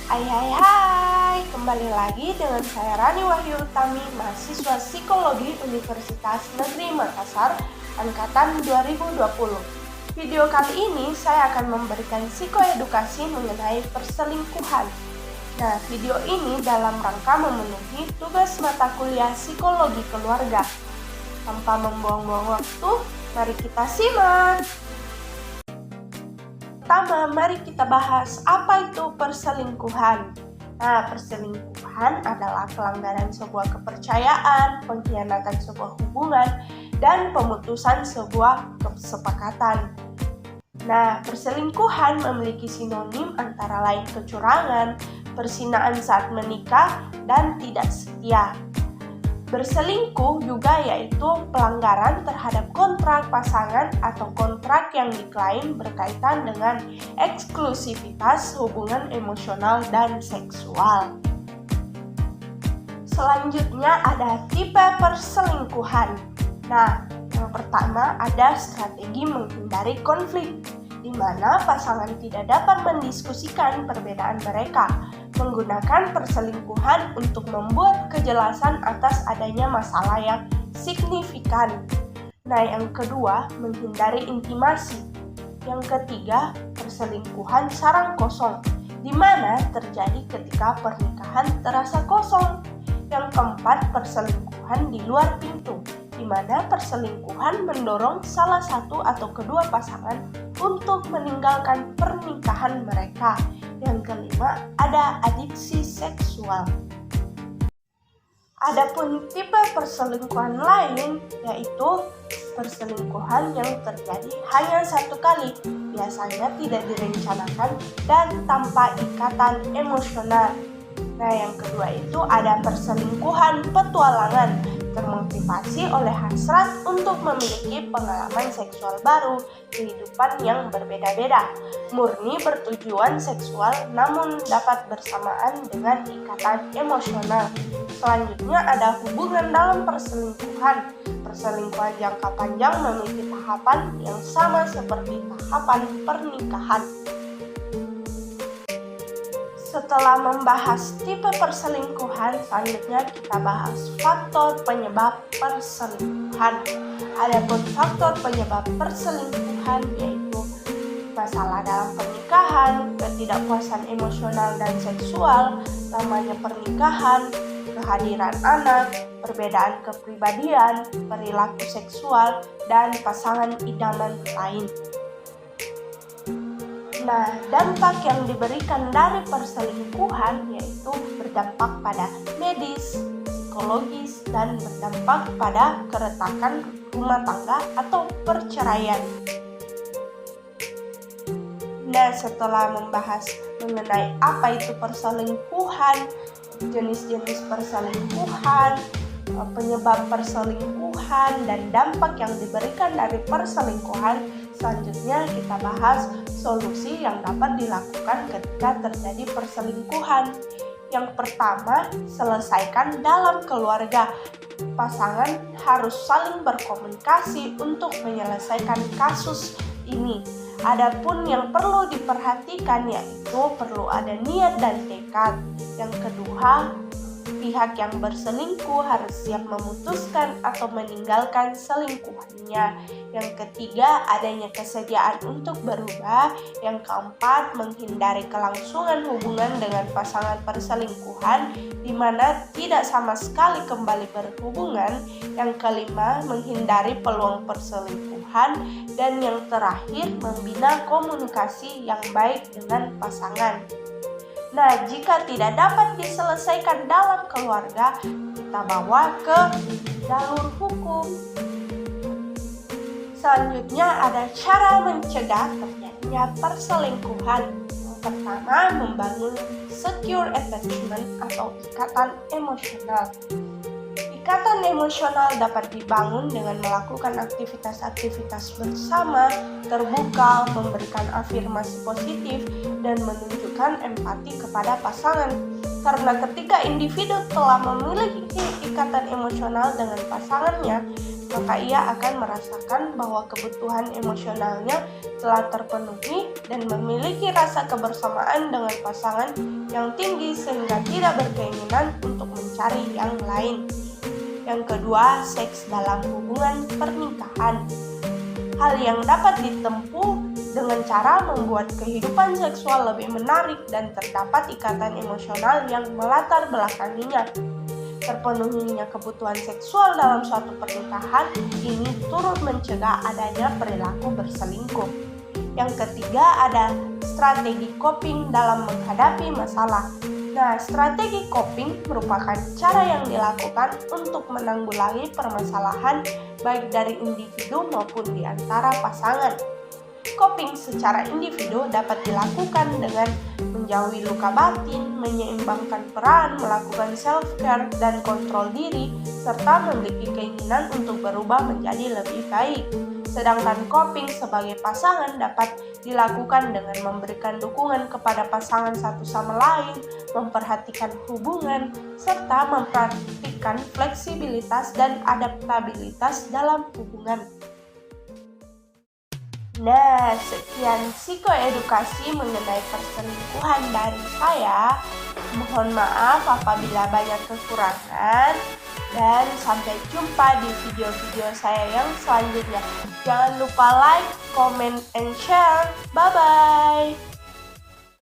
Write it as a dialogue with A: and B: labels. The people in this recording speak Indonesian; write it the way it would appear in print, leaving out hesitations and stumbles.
A: Hai, kembali lagi dengan saya Rani Wahyu Utami, mahasiswa Psikologi Universitas Negeri Makassar, Angkatan 2020. Video kali ini saya akan memberikan psikoedukasi mengenai perselingkuhan. Nah, video ini dalam rangka memenuhi tugas mata kuliah Psikologi Keluarga. Tanpa membuang-buang waktu, mari kita simak. Pertama, mari kita bahas apa itu perselingkuhan. Nah, perselingkuhan adalah pelanggaran sebuah kepercayaan, pengkhianatan sebuah hubungan, dan pemutusan sebuah kesepakatan. Nah, perselingkuhan memiliki sinonim antara lain kecurangan, perzinaan saat menikah, dan tidak setia. Berselingkuh juga yaitu pelanggaran terhadap kontrak pasangan atau kontrak yang diklaim berkaitan dengan eksklusivitas hubungan emosional dan seksual. Selanjutnya ada tipe perselingkuhan. Nah, yang pertama ada strategi menghindari konflik, di mana pasangan tidak dapat mendiskusikan perbedaan mereka, menggunakan perselingkuhan untuk membuat kejelasan atas adanya masalah yang signifikan. Nah, yang kedua, menghindari intimasi. Yang ketiga, perselingkuhan sarang kosong, di mana terjadi ketika pernikahan terasa kosong. Yang keempat, perselingkuhan di luar pintu, di mana perselingkuhan mendorong salah satu atau kedua pasangan untuk meninggalkan pernikahan mereka. Yang kelima, ada adiksi seksual. Adapun tipe perselingkuhan lain yaitu perselingkuhan yang terjadi hanya satu kali, biasanya tidak direncanakan dan tanpa ikatan emosional. Nah, yang kedua itu ada perselingkuhan petualangan, termotivasi oleh hasrat untuk memiliki pengalaman seksual baru, kehidupan yang berbeda-beda, murni bertujuan seksual namun dapat bersamaan dengan ikatan emosional. Selanjutnya ada hubungan dalam perselingkuhan. Perselingkuhan jangka panjang memiliki tahapan yang sama seperti tahapan pernikahan. Setelah membahas tipe perselingkuhan, selanjutnya kita bahas faktor penyebab perselingkuhan. Adapun faktor penyebab perselingkuhan yaitu masalah dalam pernikahan, ketidakpuasan emosional dan seksual, lamanya pernikahan, kehadiran anak, perbedaan kepribadian, perilaku seksual, dan pasangan idaman lain. Nah, dampak yang diberikan dari perselingkuhan yaitu berdampak pada medis, psikologis, dan berdampak pada keretakan rumah tangga atau perceraian. Nah, setelah membahas mengenai apa itu perselingkuhan, jenis-jenis perselingkuhan, penyebab perselingkuhan, dan dampak yang diberikan dari perselingkuhan, selanjutnya kita bahas solusi yang dapat dilakukan ketika terjadi perselingkuhan. Yang pertama, selesaikan dalam keluarga. Pasangan harus saling berkomunikasi untuk menyelesaikan kasus ini. Adapun yang perlu diperhatikan yaitu perlu ada niat dan tekad. Yang kedua, pihak yang berselingkuh harus siap memutuskan atau meninggalkan selingkuhannya. Yang ketiga, adanya kesediaan untuk berubah. Yang keempat, menghindari kelangsungan hubungan dengan pasangan perselingkuhan di mana tidak sama sekali kembali berhubungan. Yang kelima, menghindari peluang perselingkuhan. Dan yang terakhir, membina komunikasi yang baik dengan pasangan. Nah, jika tidak dapat diselesaikan dalam keluarga, kita bawa ke jalur hukum. Selanjutnya ada cara mencegah terjadinya perselingkuhan. Yang pertama, membangun secure attachment atau ikatan emosional. Ikatan emosional dapat dibangun dengan melakukan aktivitas-aktivitas bersama, terbuka, memberikan afirmasi positif, dan menunjukkan empati kepada pasangan. Karena ketika individu telah memiliki ikatan emosional dengan pasangannya, maka ia akan merasakan bahwa kebutuhan emosionalnya telah terpenuhi dan memiliki rasa kebersamaan dengan pasangan yang tinggi sehingga tidak berkeinginan untuk mencari yang lain. Yang kedua, seks dalam hubungan pernikahan. Hal yang dapat ditempuh dengan cara membuat kehidupan seksual lebih menarik dan terdapat ikatan emosional yang melatar belakanginya. Terpenuhinya kebutuhan seksual dalam suatu pernikahan ini turut mencegah adanya perilaku berselingkuh. Yang ketiga ada strategi coping dalam menghadapi masalah. Nah, strategi coping merupakan cara yang dilakukan untuk menanggulangi permasalahan baik dari individu maupun di antara pasangan. Coping secara individu dapat dilakukan dengan menjauhi luka batin, menyeimbangkan peran, melakukan self-care dan kontrol diri, serta memiliki keinginan untuk berubah menjadi lebih baik. Sedangkan coping sebagai pasangan dapat dilakukan dengan memberikan dukungan kepada pasangan satu sama lain, memperhatikan hubungan, serta mempraktikkan fleksibilitas dan adaptabilitas dalam hubungan. Nah, sekian psikoedukasi mengenai perselingkuhan dari saya. Mohon maaf apabila banyak kekurangan. Dan sampai jumpa di video-video saya yang selanjutnya. Jangan lupa like, comment, and share. Bye-bye.